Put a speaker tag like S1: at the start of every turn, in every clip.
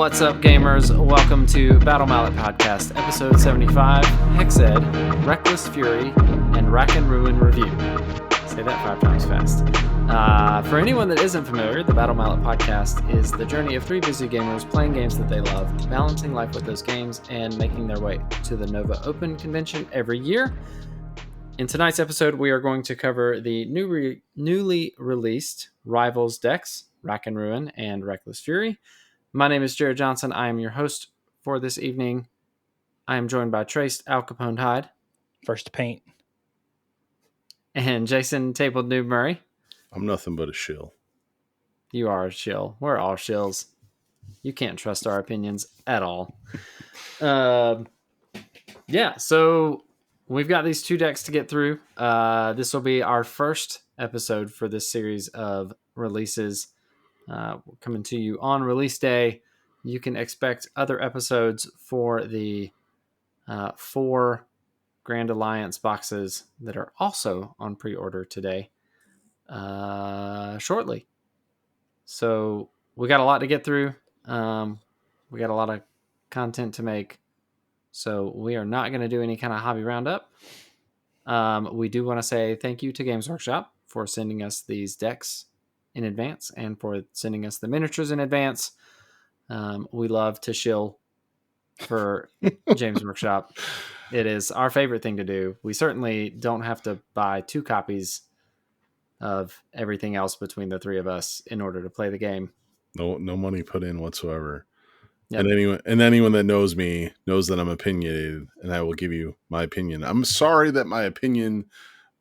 S1: What's up, gamers? Welcome to Battle Mallet Podcast, episode 75, Hexed, Reckless Fury, and Wrack Ruin review. Say that 5 times fast. For anyone that isn't familiar, the Battle Mallet Podcast is the journey of 3 busy gamers playing games that they love, balancing life with those games, and making their way to the Nova Open convention every year. In tonight's episode, we are going to cover the newly released Rivals decks, Wrack Ruin and Reckless Fury. My name is Jerod Johnson. I am your host for this evening. I am joined by Trace Al Capone Hyde.
S2: First to paint.
S1: And Jason Table Noob Murray.
S3: I'm nothing but a shill.
S1: You are a shill. We're all shills. You can't trust our opinions at all. So we've got these 2 decks to get through. This will be our first episode for this series of releases. Coming to you on release day. You can expect other episodes for the 4 Grand Alliance boxes that are also on pre-order today shortly. So we got a lot to get through. We got a lot of content to make. So we are not going to do any kind of hobby roundup. We do want to say thank you to Games Workshop for sending us these decks in advance and for sending us the miniatures in advance. We love to shill for James Workshop. It is our favorite thing to do. We certainly don't have to buy 2 copies of everything else between the 3 of us in order to play the game.
S3: No money put in whatsoever.
S1: Yep.
S3: And anyone that knows me knows that I'm opinionated, and I will give you my opinion. I'm sorry that my opinion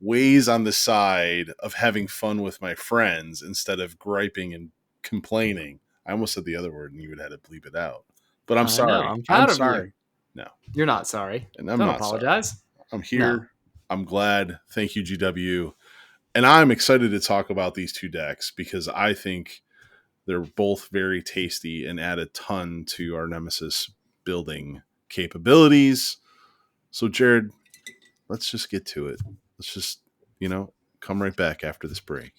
S3: weighs on the side of having fun with my friends instead of griping and complaining. I almost said the other word, and you would have to bleep it out. But I'm sorry.
S1: I'm proud of
S3: sorry.
S1: you.
S3: No,
S1: you're not sorry.
S3: And I'm
S1: Don't
S3: not
S1: apologize.
S3: Sorry. I'm here.
S1: No.
S3: I'm glad. Thank you, GW. And I'm excited to talk about these 2 decks because I think they're both very tasty and add a ton to our Nemesis building capabilities. So, Jerod, let's just get to it. Let's just, come right back after this break.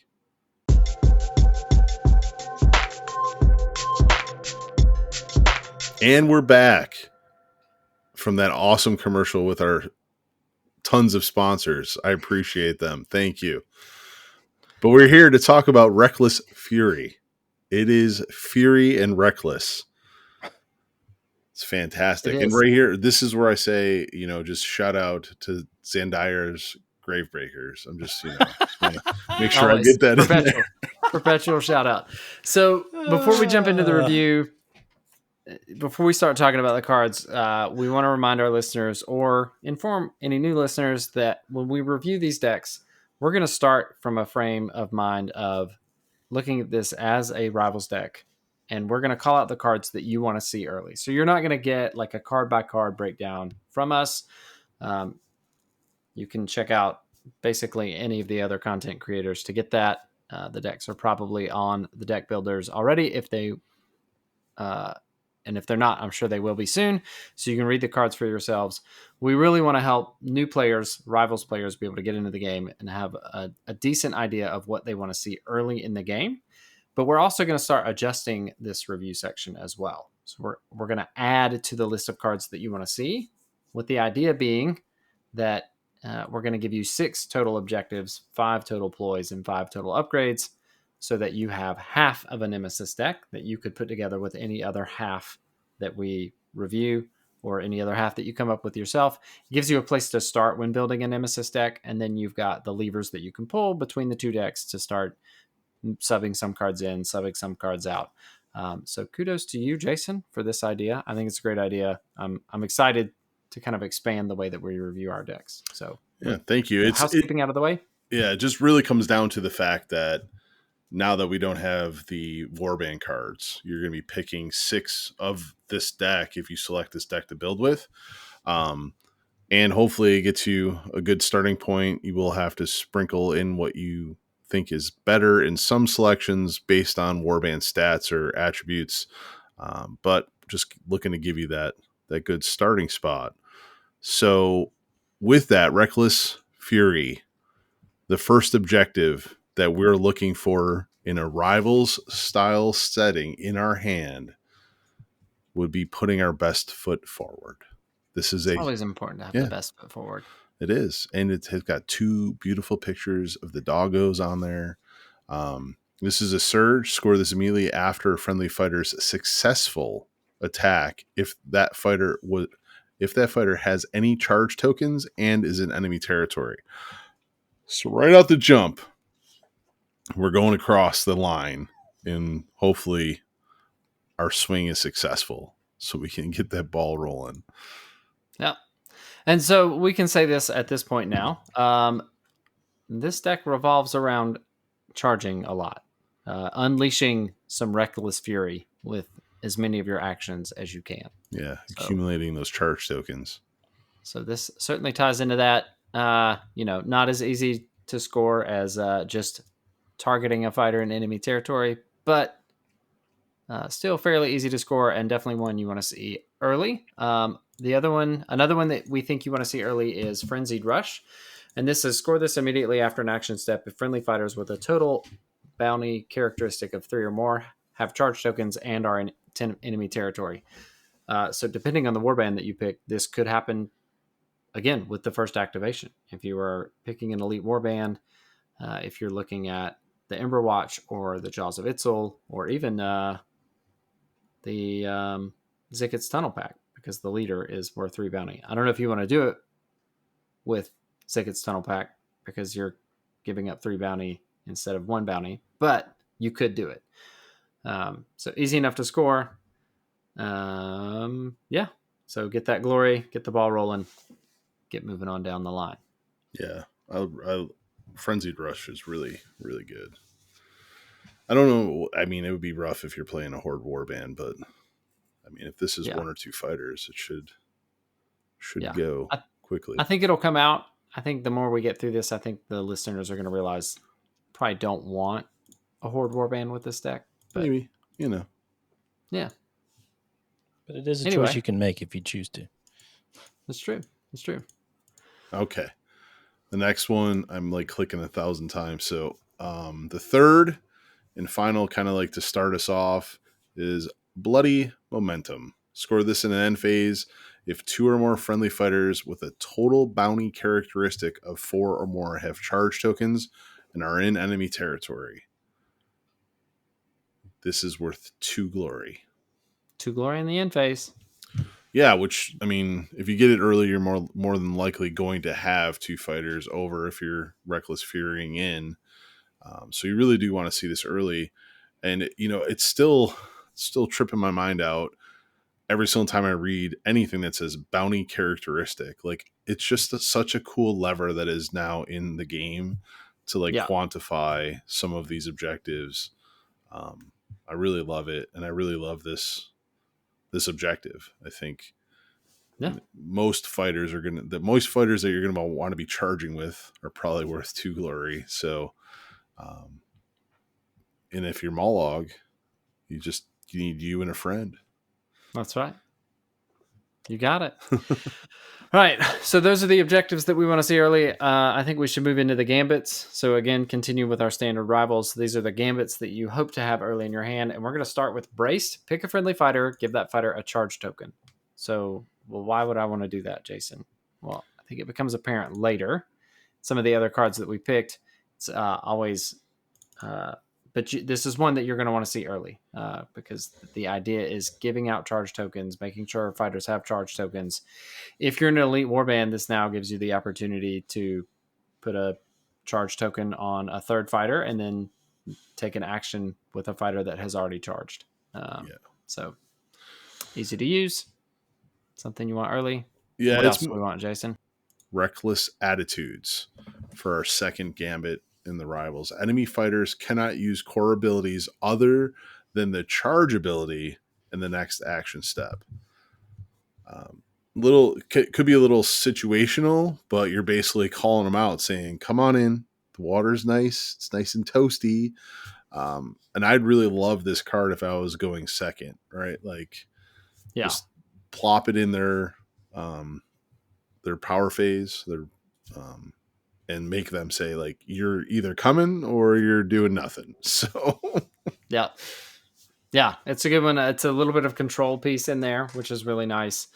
S3: And we're back from that awesome commercial with our tons of sponsors. I appreciate them. Thank you. But we're here to talk about Reckless Fury. It is Fury and Reckless. It's fantastic. And right here, this is where I say, just shout out to Zandire's Gravebreakers. I'm just, make sure I get that in there.
S1: Perpetual shout out. So before we jump into the review, before we start talking about the cards, we want to remind our listeners or inform any new listeners that when we review these decks, we're going to start from a frame of mind of looking at this as a Rivals deck, and we're going to call out the cards that you want to see early. So you're not going to get like a card by card breakdown from us. You can check out basically any of the other content creators to get that. The decks are probably on the deck builders already. And if they're not, I'm sure they will be soon. So you can read the cards for yourselves. We really want to help new players, Rivals players, be able to get into the game and have a decent idea of what they want to see early in the game. But we're also going to start adjusting this review section as well. So we're going to add to the list of cards that you want to see, with the idea being that we're going to give you 6 total objectives, 5 total ploys, and 5 total upgrades, so that you have half of a Nemesis deck that you could put together with any other half that we review or any other half that you come up with yourself. It gives you a place to start when building a Nemesis deck, and then you've got the levers that you can pull between the 2 decks to start subbing some cards in, subbing some cards out. So kudos to you, Jason, for this idea. I think it's a great idea. I'm excited to kind of expand the way that we review our decks. So
S3: yeah, thank you.
S1: It's housekeeping out of the way.
S3: Yeah, it just really comes down to the fact that now that we don't have the Warband cards, you're going to be picking 6 of this deck if you select this deck to build with. And hopefully it gets you a good starting point. You will have to sprinkle in what you think is better in some selections based on Warband stats or attributes. But just looking to give you that good starting spot. So with that, Reckless Fury, the first objective that we're looking for in a Rivals style setting in our hand would be putting our best foot forward. This is
S1: It's always important to have the best foot forward.
S3: It is. And it has got 2 beautiful pictures of the doggos on there. This is a surge. Score this immediately after a friendly fighter's successful attack if that fighter has any charge tokens and is in enemy territory. So right out the jump, we're going across the line, and hopefully our swing is successful so we can get that ball rolling.
S1: Yeah. And so we can say this at this point now. This deck revolves around charging a lot, unleashing some reckless fury with as many of your actions as you can.
S3: Yeah, accumulating those charge tokens.
S1: So this certainly ties into that. Not as easy to score as just targeting a fighter in enemy territory, but still fairly easy to score, and definitely one you want to see early. Another one that we think you want to see early is Frenzied Rush. And this is score this immediately after an action step if friendly fighters with a total bounty characteristic of 3 or more have charge tokens and are in enemy territory. So depending on the warband that you pick, this could happen again with the first activation. If you are picking an elite warband, if you're looking at the Ember Watch or the Jaws of Itzel, or even the Ziket's Tunnel Pack, because the leader is worth 3 bounty. I don't know if you want to do it with Ziket's Tunnel Pack because you're giving up 3 bounty instead of 1 bounty, but you could do it. So easy enough to score. Yeah. So get that glory, get the ball rolling, get moving on down the line.
S3: Yeah. Frenzied Rush is really, really good. I don't know. I mean, it would be rough if you're playing a Horde warband, but I mean, if this is 1 or 2 fighters, it should go quickly.
S1: I think it'll come out. I think the more we get through this, I think the listeners are going to realize probably don't want a Horde warband with this deck. But,
S3: maybe,
S1: Yeah.
S2: But it is a choice you can make if you choose to.
S1: That's true. That's true.
S3: Okay. The next one, I'm like clicking 1,000 times. So the third and final, kind of like to start us off, is Bloody Momentum. Score this in an end phase if 2 or more friendly fighters with a total bounty characteristic of 4 or more have charge tokens and are in enemy territory. This is worth 2 glory.
S1: 2 glory in the end phase.
S3: Yeah, which, I mean, if you get it early, you're more than likely going to have 2 fighters over if you're Reckless Furying in. So you really do want to see this early. And, it's still tripping my mind out every single time I read anything that says bounty characteristic. Like, it's just such a cool lever that is now in the game to quantify some of these objectives. I really love it. And I really love this objective. I think most fighters that you're going to want to be charging with are probably worth 2 glory. So, and if you're Mollog, you need you and a friend.
S1: That's right. You got it. All right. So those are the objectives that we want to see early. I think we should move into the gambits. So again, continue with our standard rivals. These are the gambits that you hope to have early in your hand. And we're going to start with Braced. Pick a friendly fighter. Give that fighter a charge token. So, why would I want to do that, Jason? Well, I think it becomes apparent later. Some of the other cards that we picked, it's always... but this is one that you're going to want to see early because the idea is giving out charge tokens, making sure fighters have charge tokens. If you're an elite warband, this now gives you the opportunity to put a charge token on a third fighter and then take an action with a fighter that has already charged. So easy to use. Something you want early.
S3: Yeah.
S1: What else do we want, Jason?
S3: Reckless Attitudes for our second gambit in the rivals. Enemy fighters cannot use core abilities other than the charge ability in the next action step. Could be a little situational, but you're basically calling them out saying, come on in. The water's nice. It's nice and toasty. And I'd really love this card if I was going second, right? Like, just plop it in their power phase, and make them say, like, you're either coming or you're doing nothing. So,
S1: yeah. Yeah, it's a good one. It's a little bit of control piece in there, which is really nice.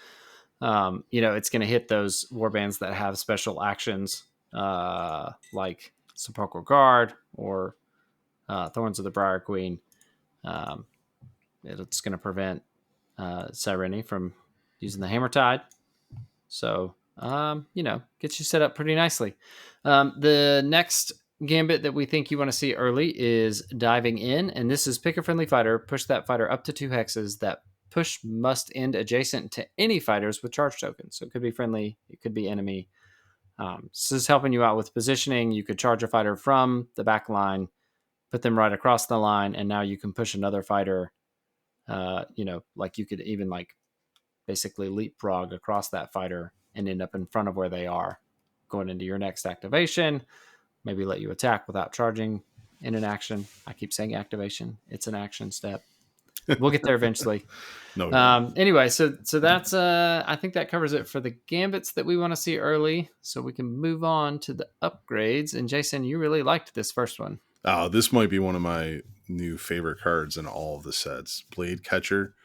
S1: It's going to hit those warbands that have special actions, like Sepulchral Guard or Thorns of the Briar Queen. It's going to prevent Cyrene from using the Hammer Tide. So, gets you set up pretty nicely. The next gambit that we think you want to see early is Diving In. And this is pick a friendly fighter, push that fighter up to 2 hexes. That push must end adjacent to any fighters with charge tokens. So it could be friendly, it could be enemy. This is helping you out with positioning. You could charge a fighter from the back line, put them right across the line, and now you can push another fighter. Like you could even basically leapfrog across that fighter and end up in front of where they are going into your next activation. Maybe let you attack without charging in an action. I keep saying activation. It's an action step. We'll get there eventually. Anyway, so that's I think that covers it for the gambits that we want to see early. So we can move on to the upgrades. And Jason, you really liked this first one.
S3: Oh, this might be one of my new favorite cards in all of the sets. Blade Catcher.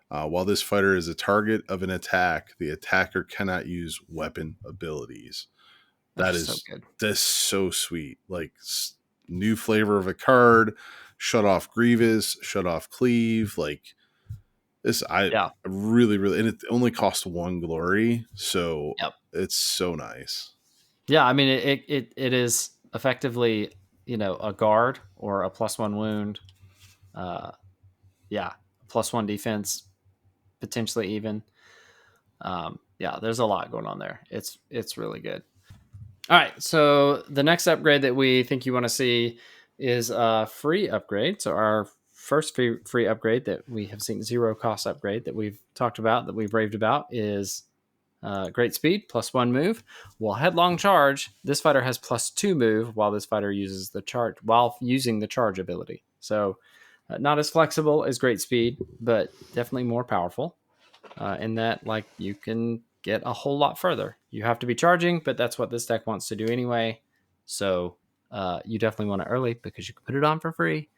S3: While this fighter is a target of an attack, the attacker cannot use weapon abilities. That's so sweet. Like, new flavor of a card. Shut off Grievous, shut off Cleave. Like this, really, and it only costs 1 glory, so it's so nice.
S1: Yeah, I mean it is effectively a guard or a +1 wound. +1 defense. Potentially even. There's a lot going on there. It's really good. All right, so the next upgrade that we think you want to see is a free upgrade. So our first free upgrade that we have seen, 0 cost upgrade that we've talked about, that we've raved about, is great speed, +1 move. While headlong charge, this fighter has +2 move while this fighter uses the charge ability. So not as flexible as great speed, but definitely more powerful. In that, you can get a whole lot further. You have to be charging, but that's what this deck wants to do anyway. So you definitely want it early because you can put it on for free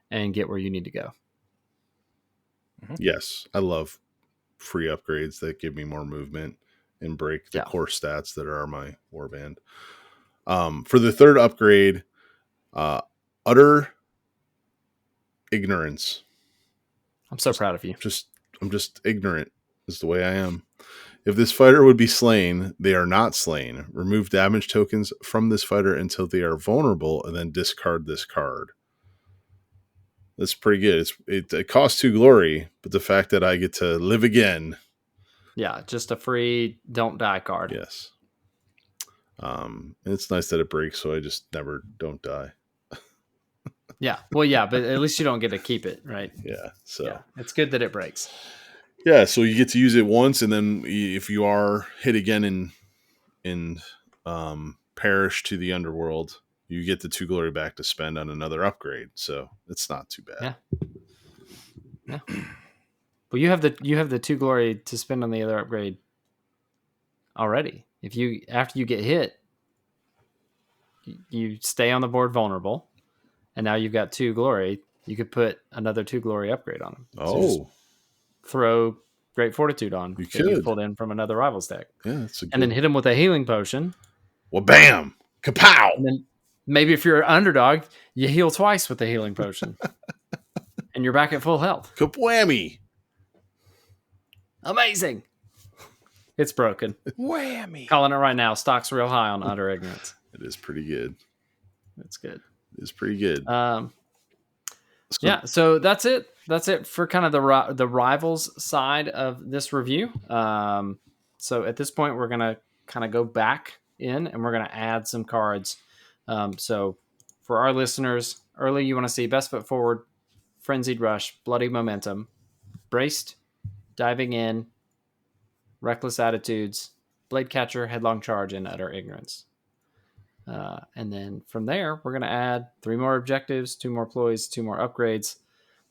S1: and get where you need to go.
S3: Mm-hmm. Yes, I love free upgrades that give me more movement and break the core stats that are my warband. For the third upgrade, Utter Ignorance.
S1: I'm so proud of you.
S3: I'm just ignorant is the way I am. If this fighter would be slain, they are not slain. Remove damage tokens from this fighter until they are vulnerable, and then discard this card. That's pretty good. It costs 2 glory, but the fact that I get to live again.
S1: Yeah, just a free don't die card.
S3: Yes. And it's nice that it breaks, so I just never don't die.
S1: Yeah. Well, yeah, but at least you don't get to keep it, right?
S3: Yeah. So
S1: it's good that it breaks.
S3: Yeah, so you get to use it once, and then if you are hit again in Perish to the Underworld, you get the 2 glory back to spend on another upgrade. So it's not too bad.
S1: Yeah. Well, you have the 2 glory to spend on the other upgrade already. After you get hit, you stay on the board vulnerable, and now you've got 2 glory. You could put another 2 glory upgrade on them.
S3: So
S1: throw Great Fortitude on. You pulled in from another rival's deck.
S3: Yeah,
S1: and then hit him with a healing potion.
S3: Well, bam! Kapow!
S1: And then maybe if you're an underdog, you heal twice with the healing potion. And you're back at full health.
S3: Kabwhammy!
S1: Amazing! It's broken.
S2: Whammy!
S1: Calling it right now. Stock's real high on Utter Ignorance.
S3: It is pretty good.
S1: It's good.
S3: It's pretty good.
S1: So that's it. That's it for kind of the rivals side of this review. So at this point, we're going to kind of go back in and we're going to add some cards. So for our listeners, early you want to see Best Foot Forward, Frenzied Rush, Bloody Momentum, Braced, Diving In, Reckless Attitudes, Blade Catcher, Headlong Charge, and Utter Ignorance. And then from there, we're going to add 3 more objectives, 2 more ploys, 2 more upgrades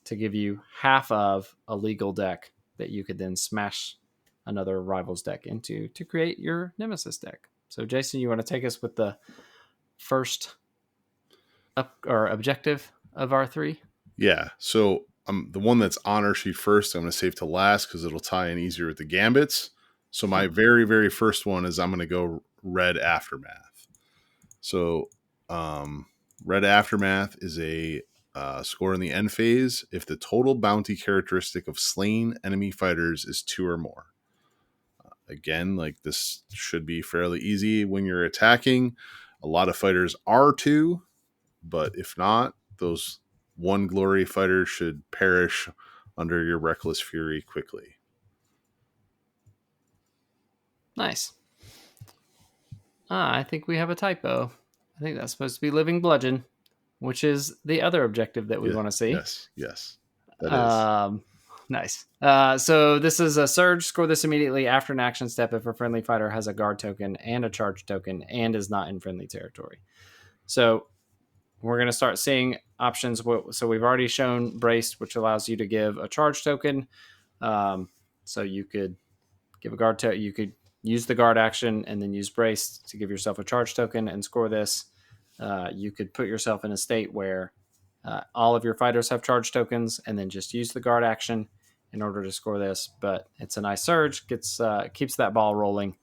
S1: to give you half of a legal deck that you could then smash another rival's deck into to create your Nemesis deck. So Jason, you want to take us with the first objective of our 3?
S3: Yeah. So the one that's on our sheet first, I'm going to save to last because it'll tie in easier with the gambits. So my very, very first one is I'm going to go Red Aftermath. So Red Aftermath is a score in the end phase if the total bounty characteristic of slain enemy fighters is 2 or more. Again, like this should be fairly easy when you're attacking. A lot of fighters are 2, but if not, those 1 glory fighter should perish under your reckless fury quickly.
S1: Nice. I think we have a typo. I think that's supposed to be Living Bludgeon, which is the other objective that we want to see.
S3: Yes. That is.
S1: Nice. So this is a surge. Score this immediately after an action step if a friendly fighter has a guard token and a charge token and is not in friendly territory. So we're going to start seeing options. So we've already shown Braced, which allows you to give a charge token. So you could give a guard token. You could use the guard action and then use Braced to give yourself a charge token and score this. You could put yourself in a state where all of your fighters have charge tokens and then just use the guard action in order to score this. But it's a nice surge, keeps that ball rolling,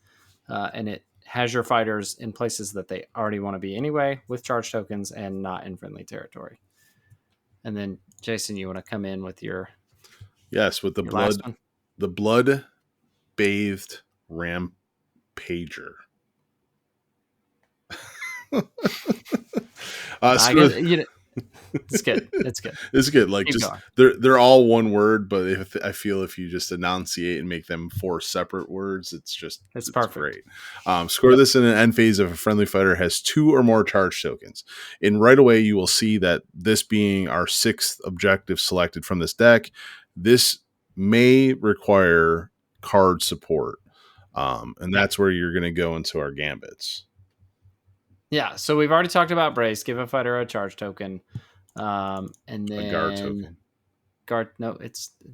S1: and it has your fighters in places that they already want to be anyway with charge tokens and not in friendly territory. And then Jason, you want to come in with your
S3: with the blood bathed rampager.
S1: It's good. It's good.
S3: It's good. Like keep just going. They're all one word, but I feel if you just enunciate and make them 4 separate words, it's perfect. Great. Score this in an end phase if a friendly fighter has 2 or more charge tokens. And right away, you will see that this being our 6th objective selected from this deck, this may require card support, and that's where you're going to go into our gambits.
S1: Yeah, so we've already talked about Brace. Give a fighter a charge token. And then
S3: a guard token.
S1: No,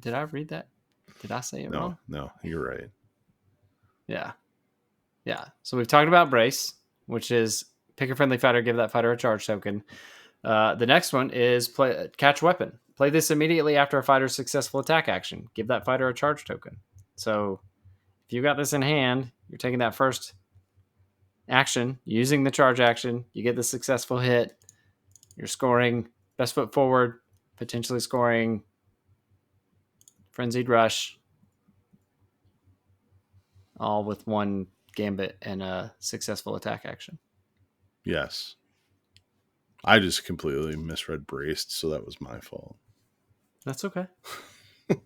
S1: did I read that? Did I say it wrong?
S3: No, you're right.
S1: Yeah. So we've talked about Brace, which is pick a friendly fighter, give that fighter a charge token. The next one is catch weapon. Play this immediately after a fighter's successful attack action. Give that fighter a charge token. So if you got this in hand, you're taking that first action, using the charge action, you get the successful hit, you're scoring best foot forward, potentially scoring frenzied rush, all with 1 gambit and a successful attack action.
S3: Yes. I just completely misread Braced, so that was my fault.
S1: That's okay.
S3: All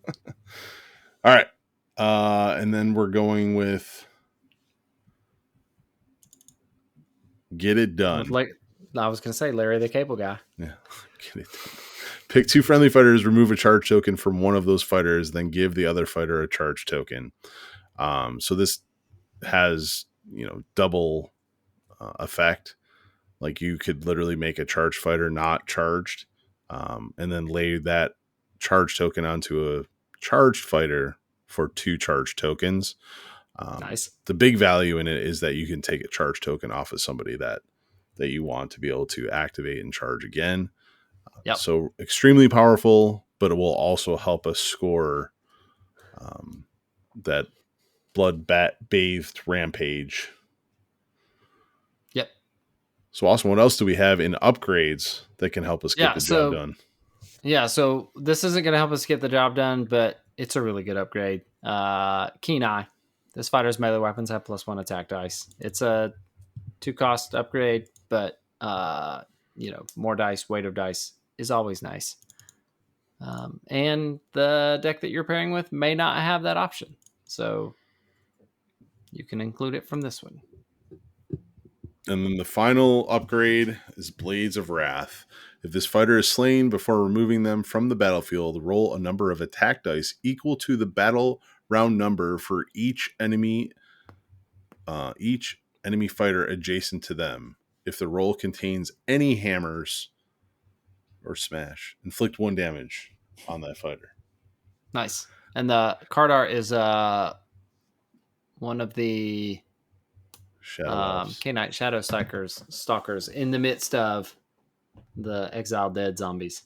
S3: right. And then we're going with Get It Done.
S1: I was going to say Larry the Cable Guy.
S3: Yeah. Get it done. Pick 2 friendly fighters, remove a charge token from one of those fighters, then give the other fighter a charge token. So this has, double effect. Like you could literally make a charge fighter not charged, and then lay that charge token onto a charged fighter for 2 charge tokens.
S1: Nice.
S3: The big value in it is that you can take a charge token off of somebody that you want to be able to activate and charge again.
S1: Yep.
S3: So extremely powerful, but it will also help us score that blood bathed rampage.
S1: Yep.
S3: So awesome. What else do we have in upgrades that can help us get the job done?
S1: Yeah, so this isn't going to help us get the job done, but it's a really good upgrade. Keen Eye. This fighter's melee weapons have +1 attack dice. It's a 2-cost upgrade, but more dice, weight of dice is always nice. And the deck that you're pairing with may not have that option, so you can include it from this one.
S3: And then the final upgrade is Blades of Wrath. If this fighter is slain before removing them from the battlefield, roll a number of attack dice equal to the battle round number for each enemy fighter adjacent to them. If the roll contains any hammers or smash, inflict 1 damage on that fighter.
S1: Nice. And the card art is one of the K-Knight Shadow Stalkers in the midst of the Exiled Dead zombies.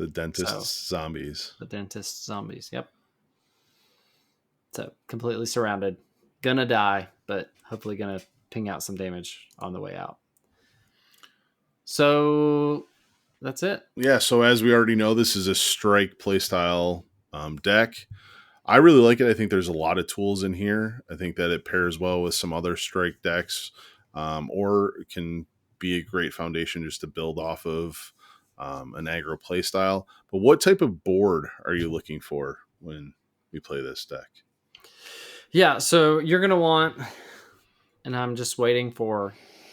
S3: The dentist zombies.
S1: The dentist zombies. Yep. So completely surrounded. Gonna die, but hopefully gonna ping out some damage on the way out. So that's it.
S3: Yeah, so as we already know, this is a strike playstyle deck. I really like it. I think there's a lot of tools in here. I think that it pairs well with some other strike decks, or it can be a great foundation just to build off of an aggro playstyle. But what type of board are you looking for when we play this deck?
S1: Yeah, so you're going to want, and I'm just waiting for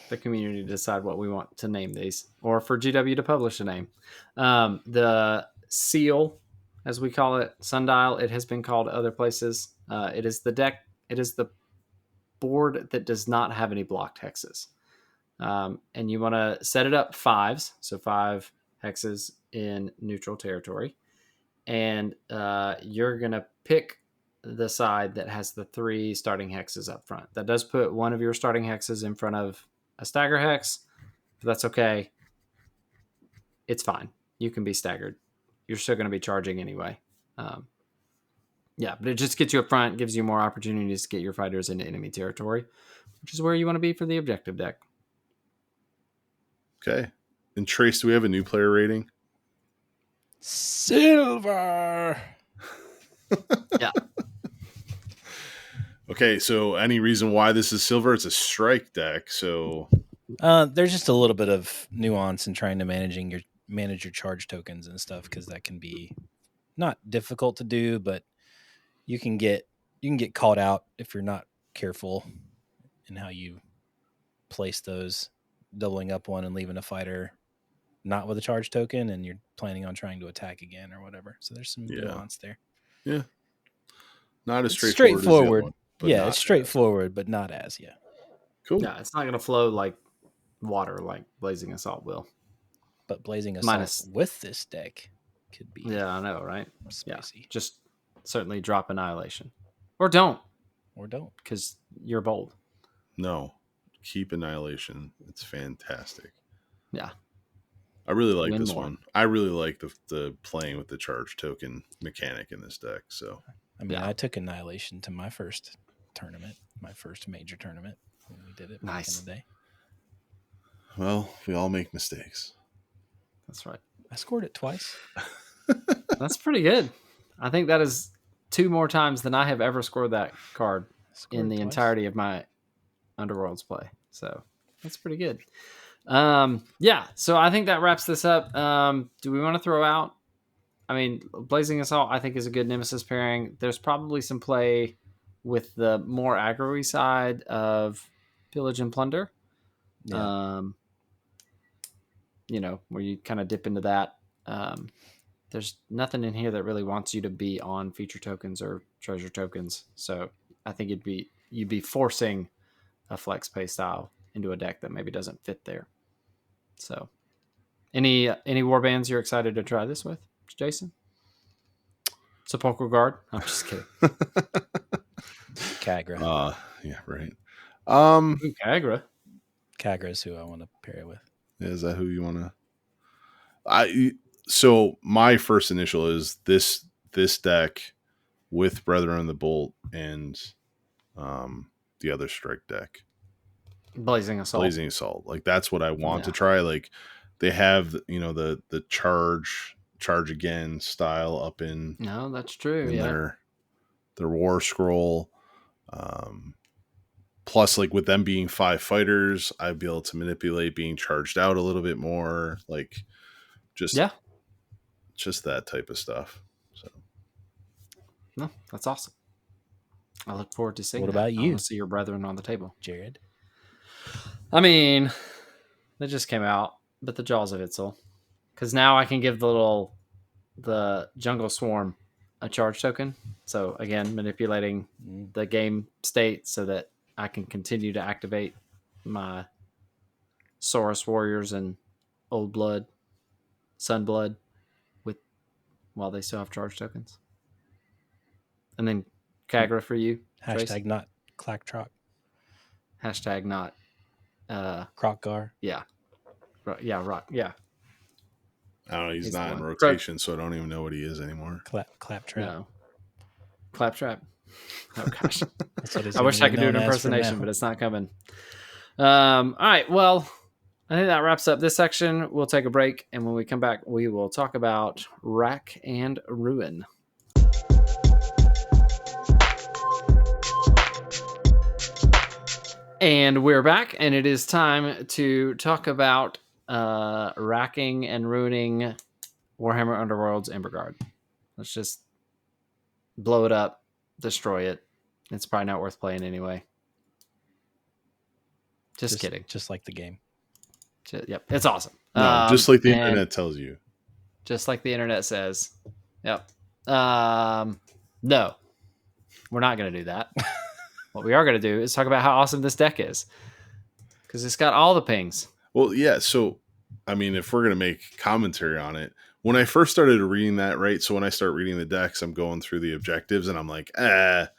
S1: the community to decide what we want to name these, or for GW to publish a name. The Seal, as we call it, Sundial, it has been called other places. It is the deck, it is the board that does not have any blocked hexes. And you want to set it up 5s, so 5 hexes in neutral territory. And you're going to pick the side that has the 3 starting hexes up front. That does put one of your starting hexes in front of a stagger hex, but that's okay. It's fine. You can be staggered. You're still going to be charging anyway. Yeah, but it just gets you up front, gives you more opportunities to get your fighters into enemy territory, which is where you want to be for the objective deck.
S3: Okay. And Trace, do we have a new player rating?
S2: Silver.
S1: Yeah.
S3: Okay, so any reason why this is silver? It's a strike deck, so
S2: there's just a little bit of nuance in trying to manage your charge tokens and stuff, because that can be not difficult to do, but you can get caught out if you're not careful in how you place those, doubling up one and leaving a fighter not with a charge token, and you're planning on trying to attack again or whatever. So there's some nuance there.
S3: Yeah. Not as straightforward.
S2: Straightforward.
S3: As the other one,
S2: Yeah, it's straightforward, but not as, yeah.
S3: Cool.
S1: Yeah, it's not going to flow like water like Blazing Assault will.
S2: But Blazing Assault with this deck could be.
S1: Yeah, I know, right?
S2: Spicy.
S1: Yeah, just certainly drop Annihilation. Or don't. Because you're bold.
S3: No. Keep Annihilation. It's fantastic.
S1: Yeah.
S3: I really like this one. I really like the playing with the charge token mechanic in this deck. So
S2: I mean, I took Annihilation to my first tournament, my first major tournament when we did it back in the day.
S3: Well, we all make mistakes.
S1: That's right.
S2: I scored it twice.
S1: That's pretty good. I think that is 2 more times than I have ever scored that card in the entirety of my Underworlds play. So that's pretty good. Yeah, so I think that wraps this up. Do we want to throw out? I mean, Blazing Assault, I think, is a good Nemesis pairing. There's probably some play with the more aggro-y side of Pillage and Plunder. Yeah. Where you kind of dip into that. There's nothing in here that really wants you to be on feature tokens or treasure tokens. So I think you'd be forcing a flex pay style into a deck that maybe doesn't fit there. So any warbands you're excited to try this with, Jason? Sepulchral Guard? I'm just kidding.
S2: Kagra.
S3: Yeah, right.
S1: Kagra.
S2: Kagra is who I want to pair it with.
S3: Is that who you want to? So my first initial is this deck with Brethren of the Bolt and the other strike deck.
S1: Blazing
S3: Assault. Like that's what I want to try. Like they have, the charge again style up in.
S1: No, that's true. Yeah.
S3: Their war scroll. Plus, like with them being 5 fighters, I'd be able to manipulate being charged out a little bit more. Like just that type of stuff. So
S1: no, that's awesome. I look forward to seeing.
S2: What about you?
S1: I want to see your brethren on the table,
S2: Jerod.
S1: I mean, they just came out, but the Jaws of Itzel, because now I can give the Jungle Swarm a charge token. So again, manipulating the game state so that I can continue to activate my Saurus Warriors and Old Blood, Sunblood, while they still have charge tokens. And then Kagra for you.
S2: Hashtag
S1: Trace?
S2: not Clacktrock.
S1: Hashtag not
S2: Krokgar.
S1: Yeah. Yeah, rock. Yeah.
S3: I don't know. He's not in
S1: the one.
S3: rotation, so I don't even know what he is anymore.
S2: Claptrap.
S1: No. Claptrap. Oh gosh.
S2: That's what
S1: I wish I could do an
S2: known as from
S1: impersonation,
S2: now.
S1: but it's not coming. All right. Well, I think that wraps up this section. We'll take a break, and when we come back, we will talk about Wrack and Ruin. And we're back, and it is time to talk about racking and ruining Warhammer Underworlds Embergard. Let's just blow it up, destroy it. It's probably not worth playing anyway. Just kidding.
S2: Just like the game.
S1: Yep, it's awesome.
S3: No, just like the internet tells you.
S1: Just like the internet says. Yep. No, we're not going to do that. What we are going to do is talk about how awesome this deck is. Because it's got all the pings.
S3: Well, yeah. So, I mean, if we're going to make commentary on it, when I first started reading that, right? So when I start reading the decks, I'm going through the objectives and I'm like, I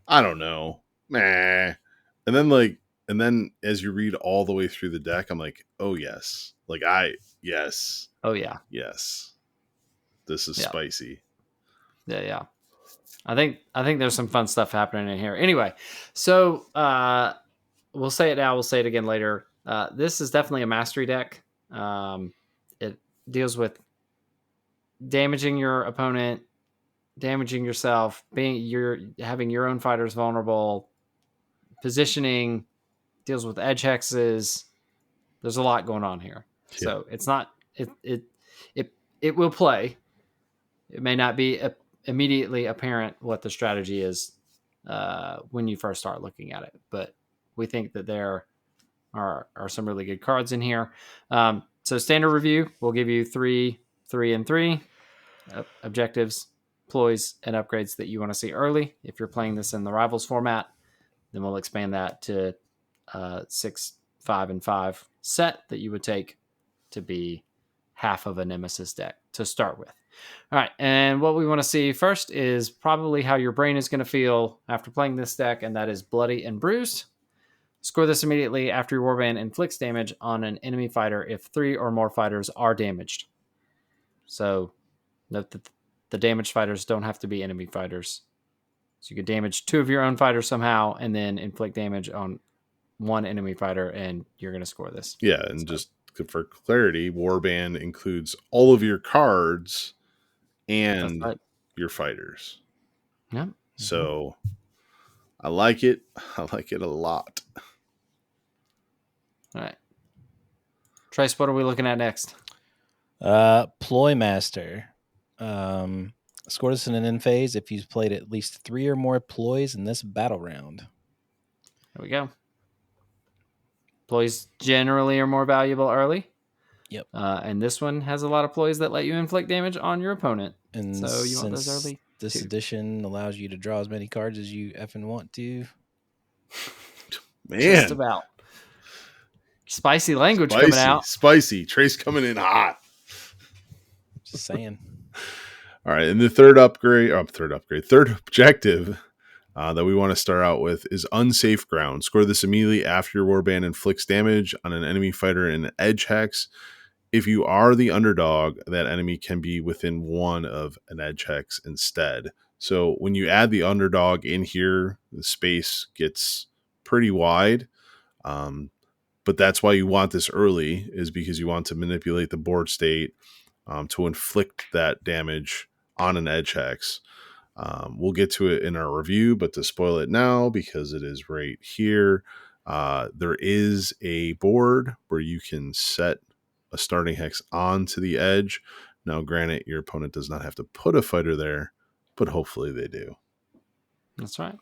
S3: don't know. Meh. And then as you read all the way through the deck, I'm like, oh, yes. Yes.
S1: Oh, yeah.
S3: Yes. This is spicy.
S1: Yeah. I think there's some fun stuff happening in here. Anyway, so we'll say it now. We'll say it again later. This is definitely a mastery deck. It deals with damaging your opponent, damaging yourself, having your own fighters vulnerable, positioning, deals with edge hexes. There's a lot going on here. Yeah. So it's not it will play. It may not be immediately apparent what the strategy is when you first start looking at it, but we think that there are some really good cards in here. So standard review, we'll give you 3, 3, and 3 objectives, ploys, and upgrades that you want to see early. If you're playing this in the Rivals format, then we'll expand that to 6, 5, and 5 set that you would take to be half of a Nemesis deck to start with. All right, and what we want to see first is probably how your brain is going to feel after playing this deck, and that is bloody and bruised. Score this immediately after your warband inflicts damage on an enemy fighter if 3 or more fighters are damaged. So note that the damaged fighters don't have to be enemy fighters. So you could damage 2 of your own fighters somehow and then inflict damage on 1 enemy fighter, and you're going to score this.
S3: Yeah, and just for clarity, warband includes all of your cards and your fighters.
S1: Yeah.
S3: So I like it. I like it a lot.
S1: All right. Trace, what are we looking at next?
S2: Ploy Master. Score this in an end phase if you've played at least 3 or more ploys in this battle round.
S1: There we go. Ploys generally are more valuable early.
S2: Yep.
S1: And this one has a lot of ploys that let you inflict damage on your opponent.
S2: And
S1: so you want those early.
S2: This edition allows you to draw as many cards as you effing want to.
S3: Man.
S1: Just about. Spicy language coming out.
S3: Spicy. Trace coming in hot.
S2: Just saying.
S3: All right. And the third objective that we want to start out with is Unsafe Ground. Score this immediately after your warband inflicts damage on an enemy fighter in an edge hex. If you are the underdog, that enemy can be within 1 of an edge hex instead. So when you add the underdog in here, the space gets pretty wide. But that's why you want this early, is because you want to manipulate the board state to inflict that damage on an edge hex. We'll get to it in our review, but to spoil it now, because it is right here, there is a board where you can set a starting hex onto the edge. Now, granted, your opponent does not have to put a fighter there, but hopefully they do.
S1: That's right.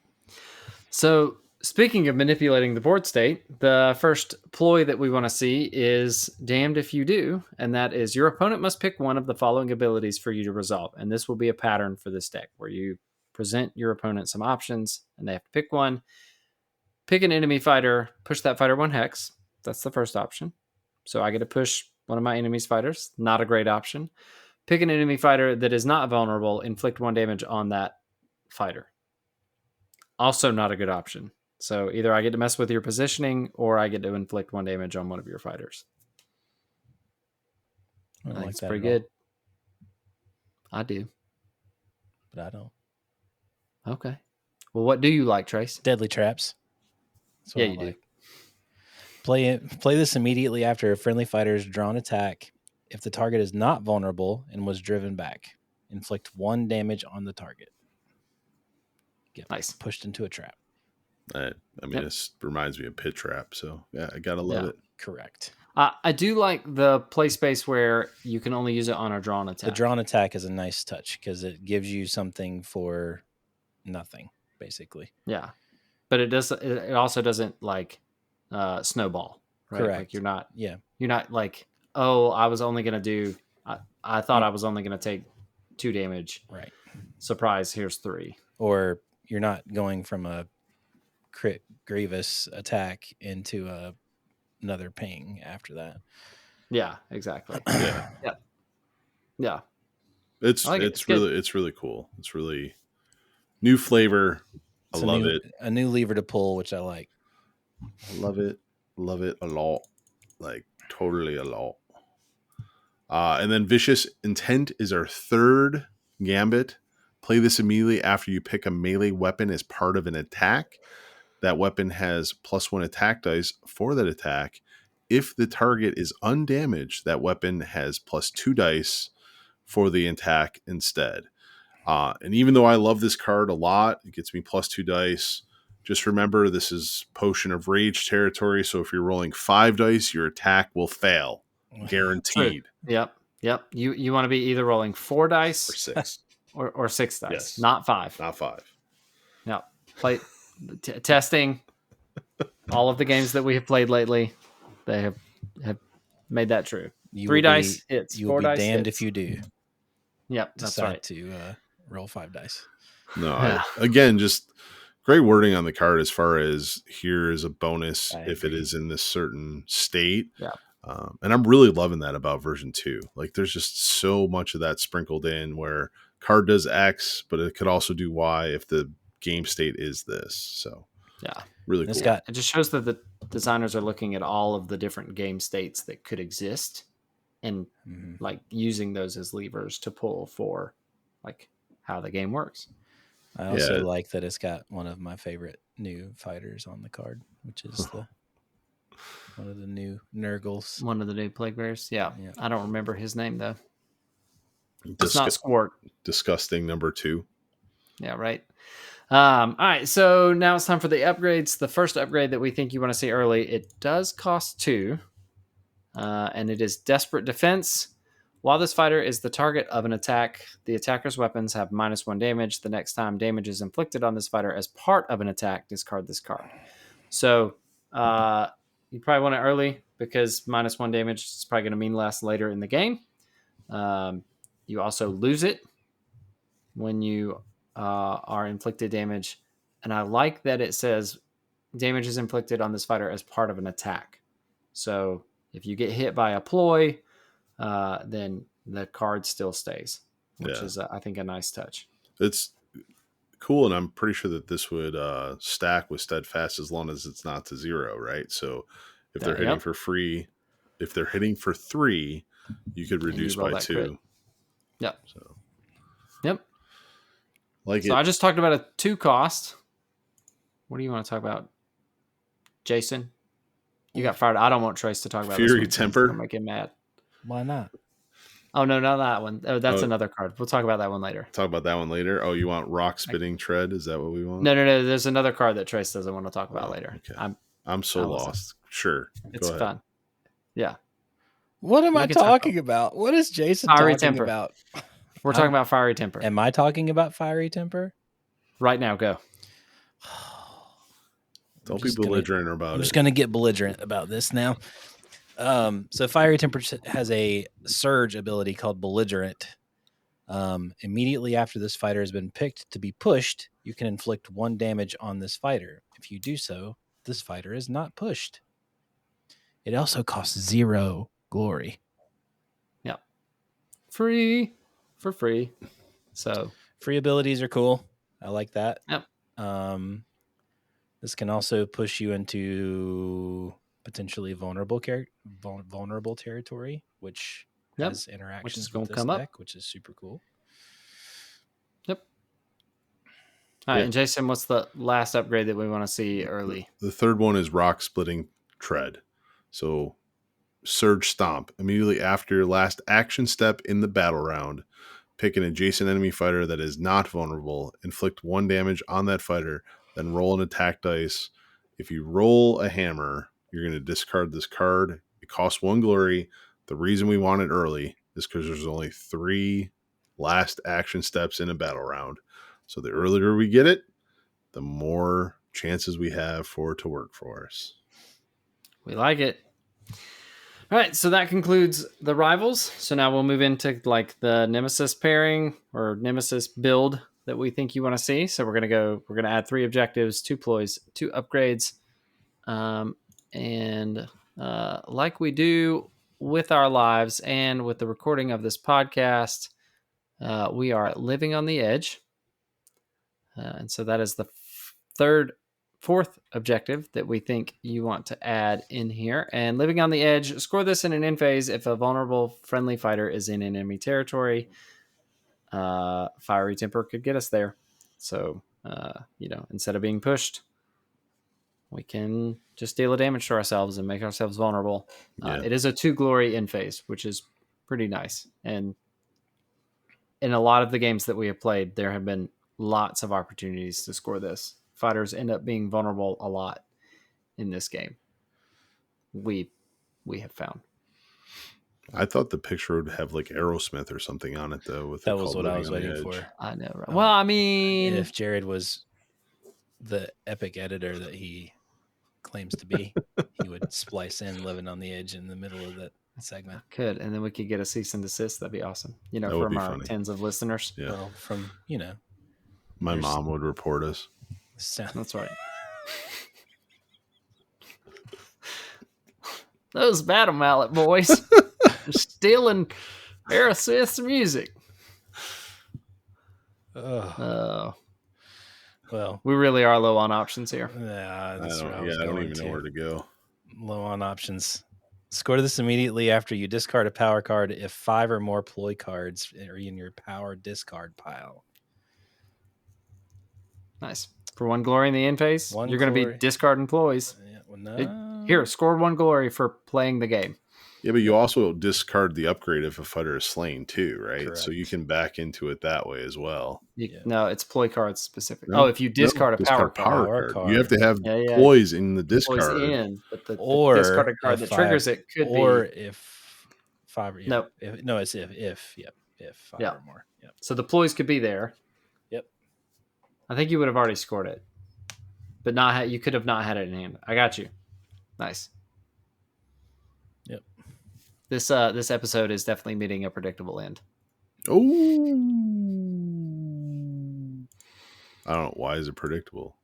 S1: So, speaking of manipulating the board state, the first ploy that we want to see is Damned If You Do, and that is your opponent must pick one of the following abilities for you to resolve. And this will be a pattern for this deck where you present your opponent some options and they have to pick one. Pick an enemy fighter, push that fighter 1 hex. That's the first option. So I get to push one of my enemy's fighters. Not a great option. Pick an enemy fighter that is not vulnerable, inflict 1 damage on that fighter. Also not a good option. So either I get to mess with your positioning or I get to inflict 1 damage on one of your fighters. I think it's pretty good. I do.
S2: but I don't.
S1: Okay. Well, what do you like, Trace?
S2: Deadly traps. That's what
S1: Yeah,
S2: I
S1: you do.
S2: like. Play this immediately after a friendly fighter's drawn attack. If the target is not vulnerable and was driven back, inflict 1 damage on the target. Get
S1: Nice.
S2: pushed into a trap.
S3: I mean,
S1: Yep.
S3: this reminds me of Pit Trap, so yeah, I gotta love
S1: Yeah.
S3: it.
S2: Correct.
S1: I do like the play space where you can only use it on a drawn attack.
S2: The drawn attack is a nice touch because it gives you something for nothing, basically.
S1: Yeah, but it does. It also doesn't like snowball, right?
S2: Correct.
S1: Like you're not
S2: Yeah.
S1: like, oh, I was only gonna do. I thought I was only gonna take 2 damage.
S2: Right.
S1: Surprise! Here's 3.
S2: Or you're not going from a crit grievous attack into another ping after that.
S1: Yeah, exactly.
S3: Yeah,
S1: Yeah.
S3: it's
S1: I like it.
S3: it's
S1: It's good.
S3: really cool. It's really new flavor. I love it.
S2: A new lever to pull, which I like.
S3: I love it a lot, like totally a lot. And then Vicious Intent is our third gambit. Play this immediately after you pick a melee weapon as part of an attack. That weapon has +1 attack dice for that attack. If the target is undamaged, that weapon has +2 dice for the attack instead. And even though I love this card a lot, it gets me +2 dice. Just remember, this is Potion of Rage territory. So if you're rolling 5 dice, your attack will fail. Guaranteed.
S1: True. Yep. You want to be either rolling 4 dice
S3: Or 6.
S1: or 6 dice,
S3: Yes.
S1: not 5.
S3: Not 5.
S1: Yep. Play testing. All of the games that we have played lately, they have made that true. 3 dice hits.
S2: You
S1: 4
S2: will be
S1: dice
S2: damned
S1: hits.
S2: if you do.
S1: Yep, that's
S2: Decide
S1: right.
S2: to roll 5 dice.
S3: No,
S1: Yeah.
S3: again, just great wording on the card as far as here is a bonus
S2: I
S3: if it
S2: agree.
S3: is in this certain state.
S1: Yeah.
S3: And I'm really loving that about version 2. Like there's just so much of that sprinkled in where card does X, but it could also do Y if the game state is this. So
S1: Yeah.
S3: really
S2: It's
S3: cool.
S2: got
S1: It just shows that the designers are looking at all of the different game states that could exist and like using those as levers to pull for like how the game works.
S2: I also
S3: Yeah.
S2: like that it's got one of my favorite new fighters on the card, which is one of the new Nurgles.
S1: One of the new plague bears. Yeah.
S2: Yeah.
S1: I don't remember his name though. It's not Squirt.
S3: Disgusting number 2.
S1: Yeah, right. All right, so now it's time for the upgrades. The first upgrade that we think you want to see early, it does cost 2, and it is Desperate Defense. While this fighter is the target of an attack, the attacker's weapons have -1 damage. The next time damage is inflicted on this fighter as part of an attack, discard this card. So you probably want it early because -1 damage is probably going to mean less later in the game. You also lose it when you are inflicted damage. And I like that it says damage is inflicted on this fighter as part of an attack. So if you get hit by a ploy, then the card still stays, which is, I think, a nice touch.
S3: It's cool, and I'm pretty sure that this would stack with Steadfast as long as it's not to 0, right? So if they're hitting for free, if they're hitting for 3, you could reduce by 2.
S1: Crit. Yep.
S3: So.
S1: Yep.
S3: Like
S1: so
S3: it.
S1: I just talked about a 2 cost. What do you want to talk about, Jason? You got fired. I don't want Trace to talk about
S3: Fury
S1: this
S3: Temper.
S1: Make him mad.
S2: Why not?
S1: Oh no, not that one. Oh, that's another card. We'll talk about that one later.
S3: Talk about that one later. Oh, you want Rock Spitting Tread? Is that what we want?
S1: No. There's another card that Trace doesn't want to talk about later.
S3: Okay. I'm so lost. Sure.
S1: It's fun. Yeah.
S2: What am I talking about? What is Jason talking about?
S1: We're talking about Fiery Temper.
S2: Am I talking about Fiery Temper?
S1: Right now, go.
S3: Don't be belligerent about it.
S2: I'm just going to get belligerent about this now. So Fiery Temper has a surge ability called Belligerent. Immediately after this fighter has been picked to be pushed, you can inflict 1 damage on this fighter. If you do so, this fighter is not pushed. It also costs 0 glory.
S1: Yep. Free. For free. So
S2: free abilities are cool. I like that.
S1: Yep.
S2: This can also push you into potentially vulnerable territory, which has interactions with this deck, which is super cool.
S1: All right,
S3: Yeah.
S1: and Jason, what's the last upgrade that we want to see early?
S3: The third one is rock splitting tread. So Surge Stomp. Immediately after your last action step in the battle round, pick an adjacent enemy fighter that is not vulnerable, inflict 1 damage on that fighter, then roll an attack dice. If you roll a hammer, you're going to discard this card. It costs 1 glory. The reason we want it early is because there's only 3 last action steps in a battle round. So the earlier we get it, the more chances we have for it to work for us.
S1: We like it. All right, so that concludes the rivals. So now we'll move into like the Nemesis pairing or Nemesis build that we think you want to see. So we're gonna add 3 objectives, 2 ploys, 2 upgrades, and like we do with our lives and with the recording of this podcast, we are living on the edge, and so that is the fourth objective that we think you want to add in here. And living on the edge, score this in an end phase if a vulnerable friendly fighter is in enemy territory. Fiery Temper could get us there. So, instead of being pushed, we can just deal a damage to ourselves and make ourselves vulnerable. It is a 2 glory end phase, which is pretty nice. And in a lot of the games that we have played, there have been lots of opportunities to score this. Fighters end up being vulnerable a lot in this game. We have found.
S3: I thought the picture would have like Aerosmith or something on it though.
S2: That was what I was waiting for.
S1: I know. Right? Well, I mean,
S2: if Jerod was the epic editor that he claims to be, he would splice in "Living on the Edge" in the middle of that segment.
S1: Could, and then we could get a cease and desist. That'd be awesome.
S3: That
S1: from our tens of listeners.
S3: Yeah.
S2: Well, from
S3: my mom would report us.
S1: That's right. Those Battle Mallet boys are stealing Aerosmith's music.
S2: Well,
S1: we really are low on options here.
S2: Yeah,
S3: I don't even know where to go.
S2: Low on options. Score this immediately after you discard a power card if 5 or more ploy cards are in your power discard pile.
S1: Nice. For 1 glory in the end phase, you're going to be discarding ploys.
S2: Yeah, well, no.
S1: Here, score 1 glory for playing the game.
S3: Yeah, but you also discard the upgrade if a fighter is slain too, right?
S2: Correct.
S3: So you can back into it that way as well.
S1: No, it's ploy cards specific.
S3: No,
S1: if you discard a power
S3: card.
S2: card.
S3: You have to have ploys in the discard.
S1: Ploys in, but the
S2: discarded
S1: card that triggers it could be.
S2: Or if 5 or
S1: no.
S2: It's if 5 or more. Yep.
S1: So the ploys could be there.
S2: Yep.
S1: I think you would have already scored it. But you could have not had it in hand. I got you. Nice.
S2: Yep.
S1: This episode is definitely meeting a predictable end.
S3: Oh, I don't know. Why is it predictable?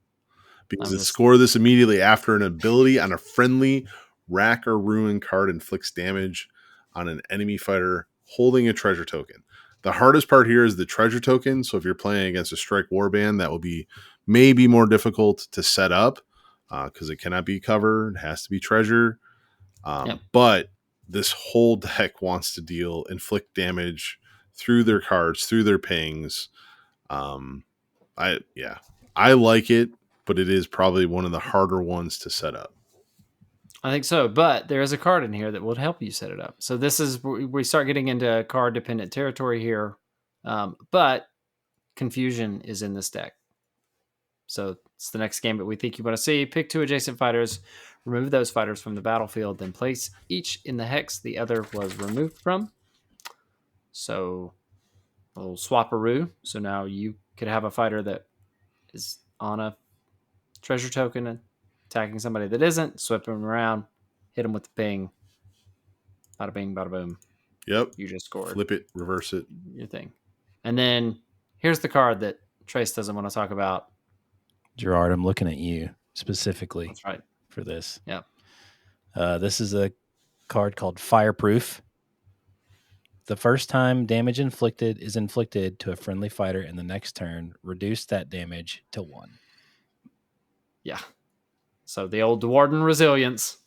S3: Because score this immediately after an ability on a friendly Wrack or Ruin card inflicts damage on an enemy fighter holding a treasure token. The hardest part here is the treasure token. So if you're playing against a strike warband, that will be maybe more difficult to set up because it cannot be covered. It has to be treasure. But this whole deck wants to inflict damage through their cards, through their pings. I like it, but it is probably one of the harder ones to set up.
S1: I think so, but there is a card in here that would help you set it up. So this is we start getting into card dependent territory here, but confusion is in this deck. So it's the next game that we think you want to see. Pick 2 adjacent fighters, remove those fighters from the battlefield, then place each in the hex the other was removed from. So a little swap-a-roo. So now you could have a fighter that is on a treasure token and attacking somebody that isn't, swip them around, hit them with the ping. Bada bing, bada boom.
S3: Yep.
S1: You just scored.
S3: Flip it, reverse it.
S1: Your thing. And then here's the card that Trace doesn't want to talk about.
S2: Jerod, I'm looking at you specifically.
S1: That's right.
S2: For this.
S1: Yeah.
S2: This is a card called Fireproof. The first time damage is inflicted to a friendly fighter in the next turn, reduce that damage to 1.
S1: Yeah. So the old Dwarden resilience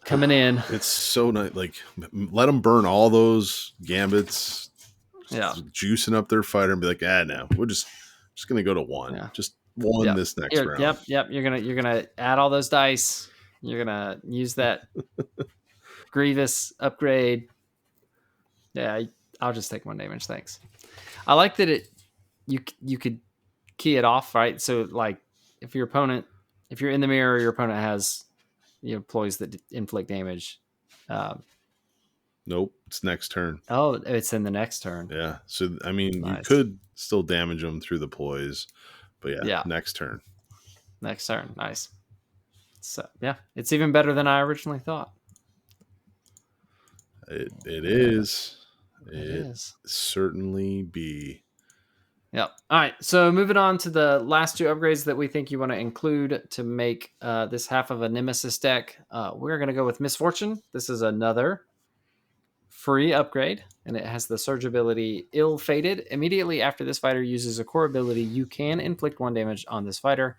S1: coming in.
S3: It's so nice. Like, let them burn all those gambits.
S1: Yeah.
S3: Juicing up their fighter and be like, no, we'll just just gonna go to 1.
S1: Yeah.
S3: Just 1 this next round.
S1: Yep. You're gonna add all those dice. You're gonna use that Grievous upgrade. Yeah, I'll just take 1 damage. Thanks. I like that you could key it off, right? So like if you're in the mirror, your opponent has ploys that inflict damage.
S3: Nope, it's next turn.
S1: Oh, it's in the next turn.
S3: Yeah. So I mean,
S1: Nice.
S3: you could still damage them through the ploys, but yeah, next turn.
S1: Next turn. Nice. So yeah, it's even better than I originally thought.
S3: It is.
S1: It is.
S3: Certainly be.
S1: Yep. All right. So moving on to the last 2 upgrades that we think you want to include to make this half of a Nemesis deck. We're going to go with Misfortune. This is another free upgrade, and it has the surge ability Ill-Fated. Immediately after this fighter uses a core ability, you can inflict 1 damage on this fighter.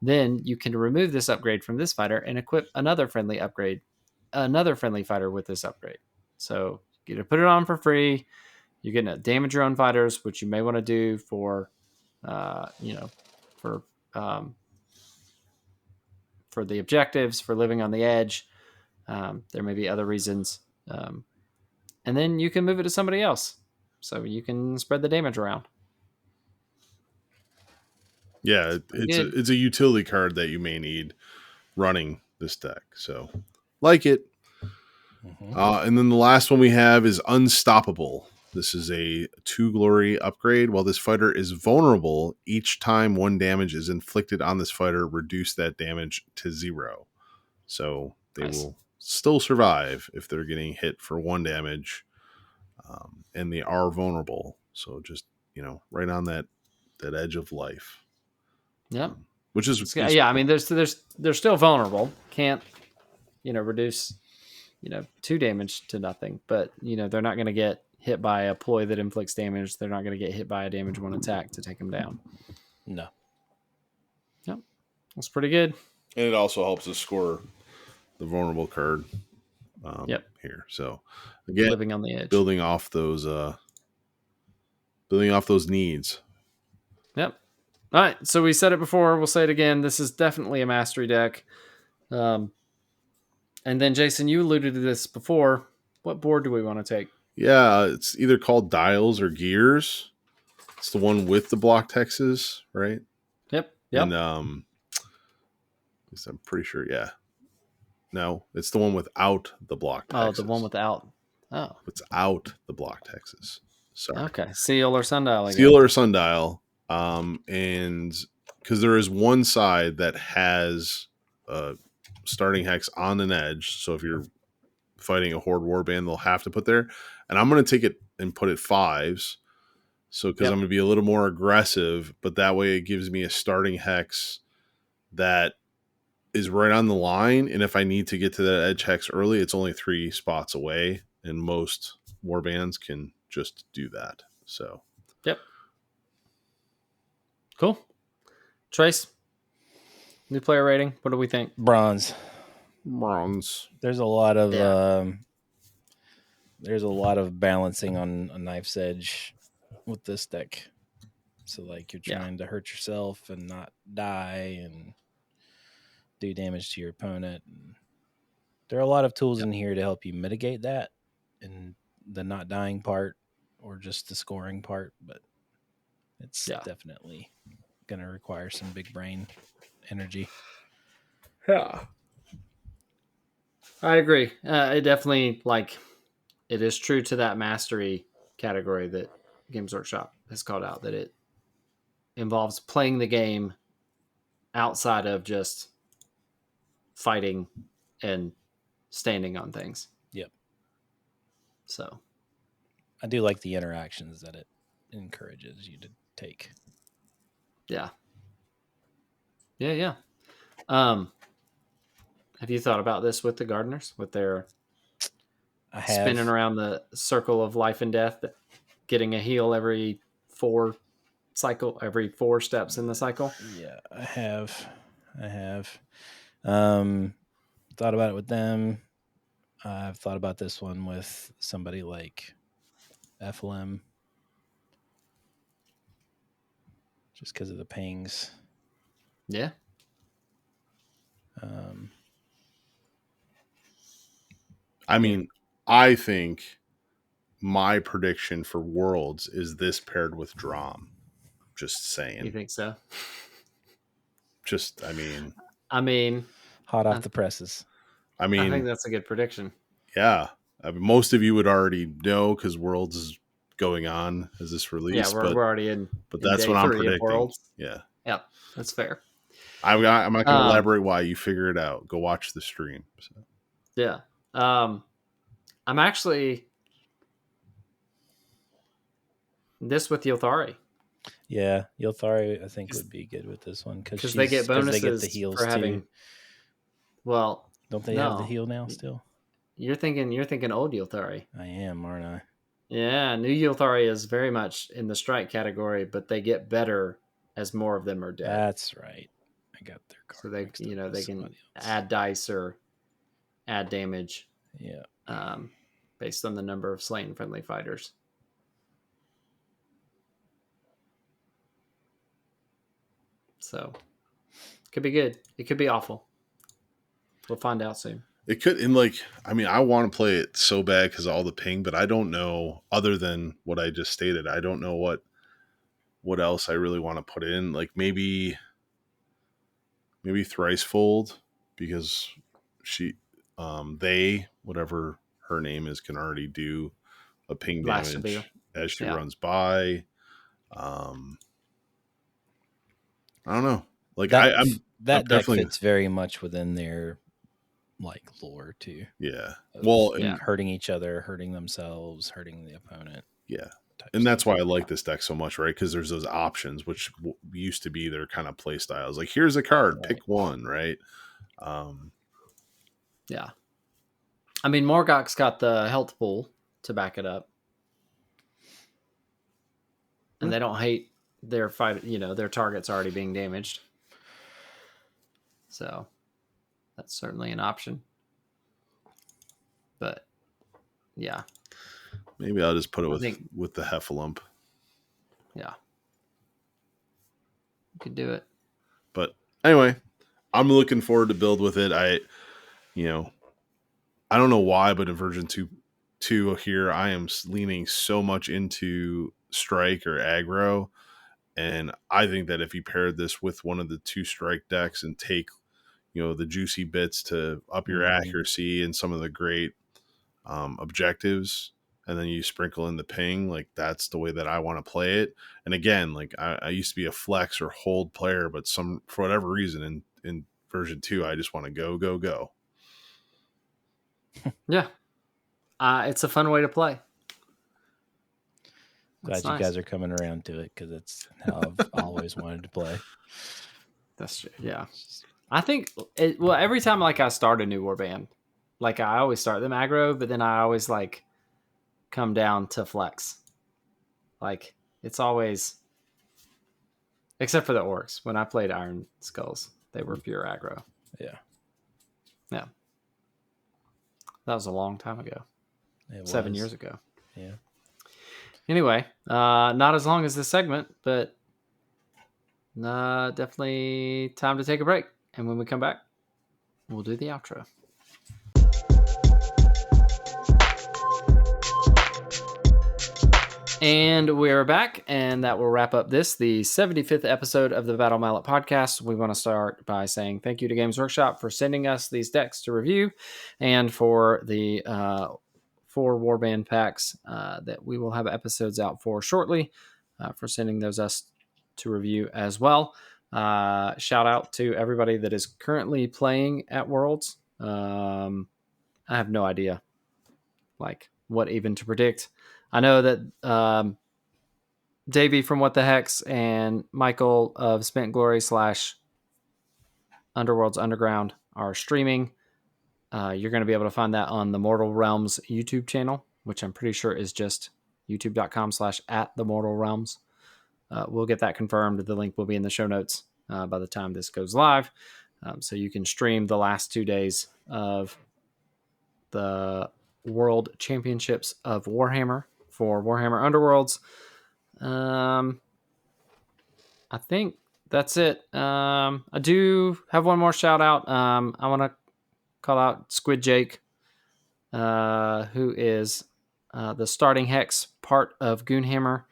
S1: Then you can remove this upgrade from this fighter and equip another friendly fighter with this upgrade. So you get to put it on for free. You're getting to damage your own fighters, which you may want to do for the objectives, for living on the edge. There may be other reasons. And then you can move it to somebody else. So you can spread the damage around.
S3: Yeah, it's a utility card that you may need running this deck. So like it. Mm-hmm. And then the last one we have is Unstoppable. This is a 2 glory upgrade. While this fighter is vulnerable, each time 1 damage is inflicted on this fighter, reduce that damage to 0. So they will still survive if they're getting hit for 1 damage, and they are vulnerable. So just right on that edge of life.
S1: Yeah,
S3: which is
S1: I mean, they're still vulnerable. Can't reduce 2 damage to nothing, but they're not going to get hit by a ploy that inflicts damage. They're not going to get hit by a damage 1 attack to take them down.
S2: No.
S1: Yep, that's pretty good.
S3: And it also helps us score the vulnerable card. Here. So again,
S1: living on the edge,
S3: building off those needs.
S1: Yep. All right. So we said it before. We'll say it again. This is definitely a mastery deck. And then Jason, you alluded to this before. What board do we want to take?
S3: Yeah, it's either called Dials or Gears. It's the one with the block Texas, right?
S1: Yep.
S3: And I'm pretty sure. Yeah. No, it's the one without the block Texas.
S1: Oh, the one without. Oh,
S3: without the block Texas. Sorry.
S1: Okay. Seal or Sundial.
S3: Seal or Sundial. And because there is one side that has starting hex on an edge, so if you're fighting a horde warband, they'll have to put there. And I'm going to take it and put it 5s. So because I'm going to be a little more aggressive, but that way it gives me a starting hex that is right on the line. And if I need to get to that edge hex early, it's only 3 spots away, and most warbands can just do that. So
S1: yep. Cool. Trace, new player rating. What do we think?
S2: Bronze.
S3: There's
S2: a lot of balancing on a knife's edge with this deck. So like you're trying to hurt yourself and not die and do damage to your opponent. And there are a lot of tools in here to help you mitigate that, and the not dying part or just the scoring part, but it's definitely going to require some big brain energy.
S1: Yeah. I agree. It definitely, it is true to that mastery category that Games Workshop has called out, that it involves playing the game outside of just fighting and standing on things.
S2: Yep.
S1: So
S2: I do like the interactions that it encourages you to take.
S1: Yeah. Yeah. Have you thought about this with the gardeners, with their spinning around the circle of life and death, getting a heal every 4 steps in the cycle?
S2: Yeah, I have. Thought about it with them. I've thought about this one with somebody like FLM. just because of the pings.
S1: Yeah.
S3: I mean, I think my prediction for Worlds is this paired with Drom. Just saying.
S1: You think so?
S3: Just, I mean,
S2: Hot off the presses.
S3: I
S1: I think
S3: mean,
S1: that's a good prediction.
S3: yeah. I mean, most of you would already know because Worlds is going on as this release.
S1: Yeah, we're already in.
S3: But
S1: in
S3: that's
S1: day
S3: what I'm
S1: 3 of
S3: predicting.
S1: Worlds.
S3: Yeah.
S1: Yeah, that's fair.
S3: I'm not going to elaborate why. You figure it out. Go watch the stream. So.
S1: Yeah. I'm actually this with Yothari.
S2: Yeah, Yothari I think would be good with this one
S1: because they get bonuses
S2: they get the heals
S1: for having.
S2: too.
S1: Well,
S2: don't they have the heal now still?
S1: You're thinking old Yothari.
S2: I am, aren't I?
S1: Yeah, new Yothari is very much in the strike category, but they get better as more of them are dead.
S2: That's right. I got their card.
S1: So they they can add dice or add damage.
S2: Yeah.
S1: Based on the number of slain friendly fighters. So could be good. It could be awful. We'll find out soon.
S3: It could, and like, I mean, I want to play it so bad because of all the ping, but I don't know, other than what I just stated, I don't know what else I really want to put in. Like maybe Thricefold, because they, whatever her name is, can already do a ping damage as she runs by. I don't know. Like
S2: that deck fits very much within their like lore too.
S3: Yeah.
S2: Hurting each other, hurting themselves, hurting the opponent.
S3: Yeah. And that's why I like this deck so much, right? Because there's those options, which used to be their kind of play styles. Like, here's a card, pick one, right?
S1: Yeah. I mean, Morgoth's got the health pool to back it up. And they don't hate their their targets already being damaged. So that's certainly an option. But yeah.
S3: Maybe I'll just put it with the Heffalump.
S1: Yeah. You could do it.
S3: But anyway, I'm looking forward to build with it. I don't know why, but in version 2 here, I am leaning so much into strike or aggro. And I think that if you paired this with one of the 2 strike decks and take, the juicy bits to up your accuracy and some of the great objectives, and then you sprinkle in the ping, like that's the way that I want to play it. And again, like I used to be a flex or hold player, but for whatever reason in version 2, I just want to go.
S1: Yeah. It's a fun way to play.
S2: Glad you guys are coming around to it because it's how I've always wanted to play.
S1: That's true. Yeah. I think every time like I start a new warband, like I always start them aggro, but then I always like come down to flex. Like it's always, except for the orcs. When I played Iron Skulls, they were pure aggro.
S2: Yeah.
S1: Yeah. That was a long time ago. 7 years ago.
S2: Yeah.
S1: Anyway, not as long as this segment, but definitely time to take a break. And when we come back, we'll do the outro. And we're back, and that will wrap up the 75th episode of the Battle Mallet podcast. We want to start by saying thank you to Games Workshop for sending us these decks to review, and for the 4 Warband packs that we will have episodes out for shortly, for sending those us to review as well. Shout out to everybody that is currently playing at Worlds. I have no idea like what even to predict. I know that Davey from What the Hex and Michael of Spent Glory / Underworlds Underground are streaming. You're going to be able to find that on the Mortal Realms YouTube channel, which I'm pretty sure is just youtube.com/@themortalrealms. We'll get that confirmed. The link will be in the show notes by the time this goes live. So you can stream the last 2 days of the World Championships of Warhammer for Warhammer Underworlds. I'm I think that's it. I do have one more shout out. I want to call out Squid Jake, who is the starting hex part of Goonhammer.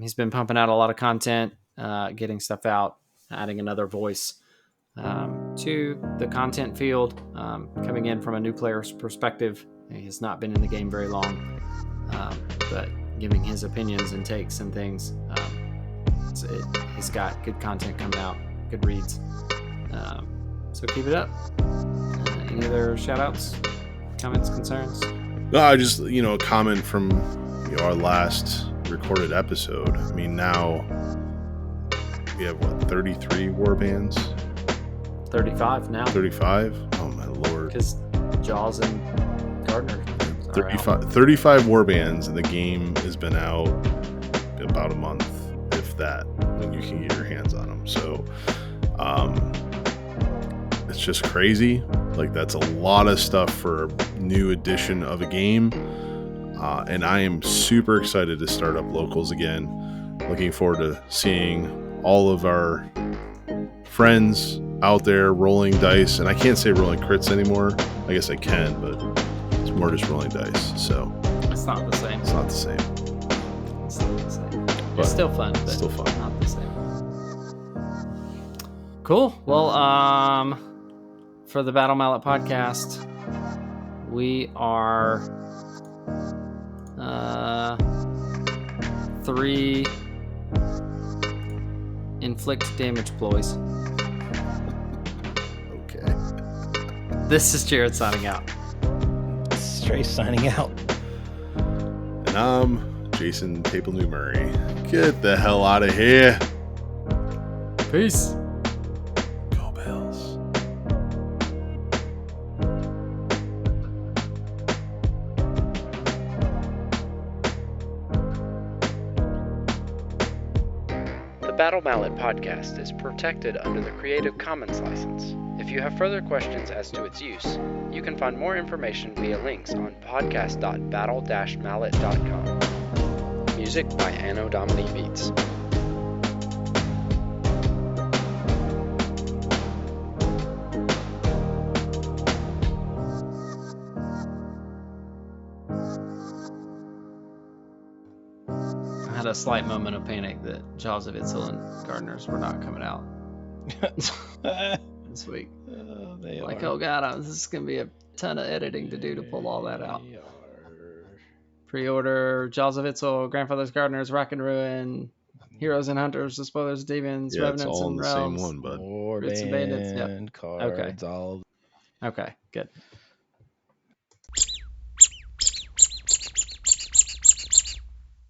S1: He's been pumping out a lot of content, getting stuff out, adding another voice to the content field, coming in from a new player's perspective. He has not been in the game very long, but giving his opinions and takes and things. He's got good content coming out, good reads. So keep it up. Any other shout outs, comments, concerns?
S3: No, I just, a comment from our last recorded episode. I mean, now we have 33 warbands?
S1: 35 now.
S3: 35? Oh my lord.
S1: Because Jaws and Gardner
S3: 35 warbands, and the game has been out about a month, if that, when you can get your hands on them. So it's just crazy. Like, that's a lot of stuff for a new edition of a game. And I am super excited to start up locals again. Looking forward to seeing all of our friends out there rolling dice. And I can't say rolling crits anymore. I guess I can, but it's more just rolling dice. So
S1: it's not the same.
S3: It's not the same.
S1: It's not the same. It's still fun, but
S3: still fun.
S1: Not the same. Cool. Well, for the Battle Mallet podcast, we are 3 inflict damage ploys.
S3: Okay.
S1: This is Jerod signing out.
S2: Stray signing out.
S3: And I'm Jason Table New Murray. Get the hell out of here.
S1: Peace.
S3: Go Bills.
S4: The Battle Mallet podcast is protected under the Creative Commons license. If you have further questions as to its use, you can find more information via links on podcast.battle-mallet.com. Music by Anno Domini Beats.
S1: I had a slight moment of panic that Jaws of Itzel and Gardeners were not coming out this week.
S2: They
S1: Like,
S2: are.
S1: oh god, this is gonna be a ton of editing to do to pull all that out.
S2: They are.
S1: Pre-order Jaws of Itzel, Grandfather's Gardeners, Wrack Ruin, Heroes and Hunters, The Spoilers of Demons,
S3: Yeah, it's
S1: Revenants
S3: all in
S1: and
S3: the same
S1: Realms.
S3: one, bud.
S2: War
S1: Roots and Bandits, yep.
S2: band cards, all
S1: Okay, good.